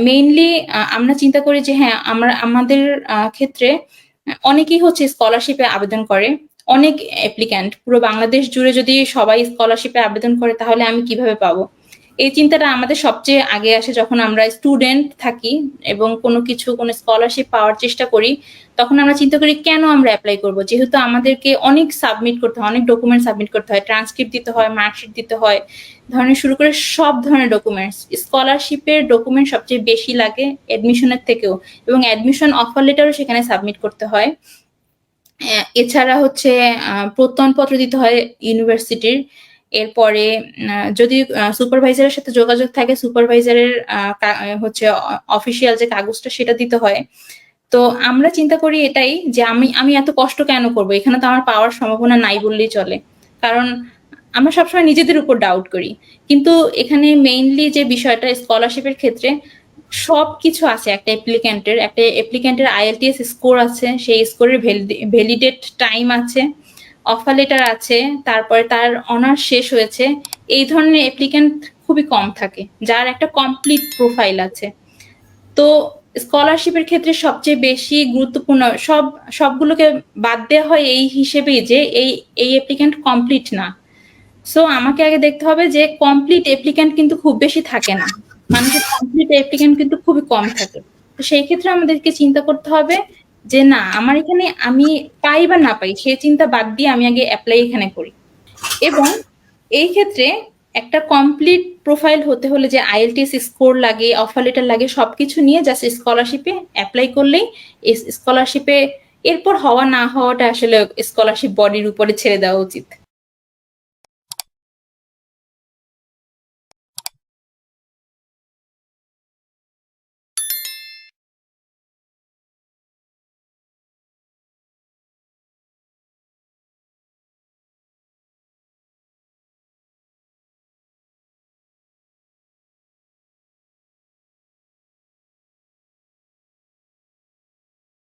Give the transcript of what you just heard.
Mainly আমরা চিন্তা করি যে হ্যাঁ, আমাদের ক্ষেত্রে অনেকেই হচ্ছে স্কলারশিপে আবেদন করে। অনেক অ্যাপ্লিক্যান্ট পুরো বাংলাদেশ জুড়ে যদি সবাই স্কলারশিপে আবেদন করে তাহলে আমি কিভাবে পাবো? এই চিন্তাটা আমাদের সবচেয়ে আগে আসে যখন আমরা স্টুডেন্ট থাকি এবং কোনো স্কলারশিপ পাওয়ার চেষ্টা করি, তখন আমরা চিন্তা করি কেন আমরা এপ্লাই করব? যেহেতু আমাদেরকে অনেক সাবমিট করতে হয়, অনেক ডকুমেন্ট সাবমিট করতে হয়, ট্রান্সক্রিপ্ট দিতে হয়, মার্কশিট দিতে হয়, ধরনের শুরু করে সব ধরনের ডকুমেন্টস। স্কলারশিপের ডকুমেন্ট সবচেয়ে বেশি লাগে অ্যাডমিশনের থেকেও, এবং অ্যাডমিশন অফার লেটারও সেখানে সাবমিট করতে হয়। এছাড়া হচ্ছে প্রত্যয়নপত্র দিতে হয় ইউনিভার্সিটির। এরপরে যদি সুপারভাইজারের সাথে যোগাযোগ থাকে, সুপারভাইজারের হচ্ছে অফিসিয়াল যে কাগজটা সেটা দিতে হয়। তো আমরা চিন্তা করি এটাই যে আমি এত কষ্ট কেন করব? এখানে তো আমার পাওয়ার সম্ভাবনা নাই বললেই চলে। কারণ আমরা সবসময় নিজেদের উপর ডাউট করি। কিন্তু এখানে মেইনলি যে বিষয়টা স্কলারশিপের ক্ষেত্রে সবকিছু আছে একটা অ্যাপ্লিক্যান্টের IELTS স্কোর আছে, সেই স্কোরের ভ্যালিডেট টাইম আছে, অফার লেটার আছে, তারপরে তার অনার্স শেষ হয়েছে। এই ধরনের অ্যাপ্লিক্যান্ট খুবই কম থাকে যার একটা কমপ্লিট প্রোফাইল আছে। তো স্কলারশিপের ক্ষেত্রে সবচেয়ে বেশি গুরুত্বপূর্ণ সবগুলোকে বাদ দেওয়া হয় এই হিসেবেই যে এই অ্যাপ্লিক্যান্ট কমপ্লিট না। সো আমাকে আগে দেখতে হবে যে কমপ্লিট অ্যাপ্লিক্যান্ট কিন্তু খুব বেশি থাকে না, মানুষের কমপ্লিট অ্যাপ্লিক্যান্ট কিন্তু খুবই কম থাকে। তো সেই ক্ষেত্রে আমাদেরকে চিন্তা করতে হবে যে না, আমার এখানে আমি পাই বা না পাই সেই চিন্তা বাদ দিয়ে আমি আগে অ্যাপ্লাই এখানে করি। এবং এই ক্ষেত্রে একটা কমপ্লিট প্রোফাইল হতে হলে যে IELTS স্কোর লাগে, অফার লেটার লাগে, সবকিছু নিয়ে জাস্ট স্কলারশিপে অ্যাপ্লাই করলেই স্কলারশিপে এরপর হওয়া না হওয়াটা আসলে স্কলারশিপ বডির উপরে ছেড়ে দেওয়া উচিত।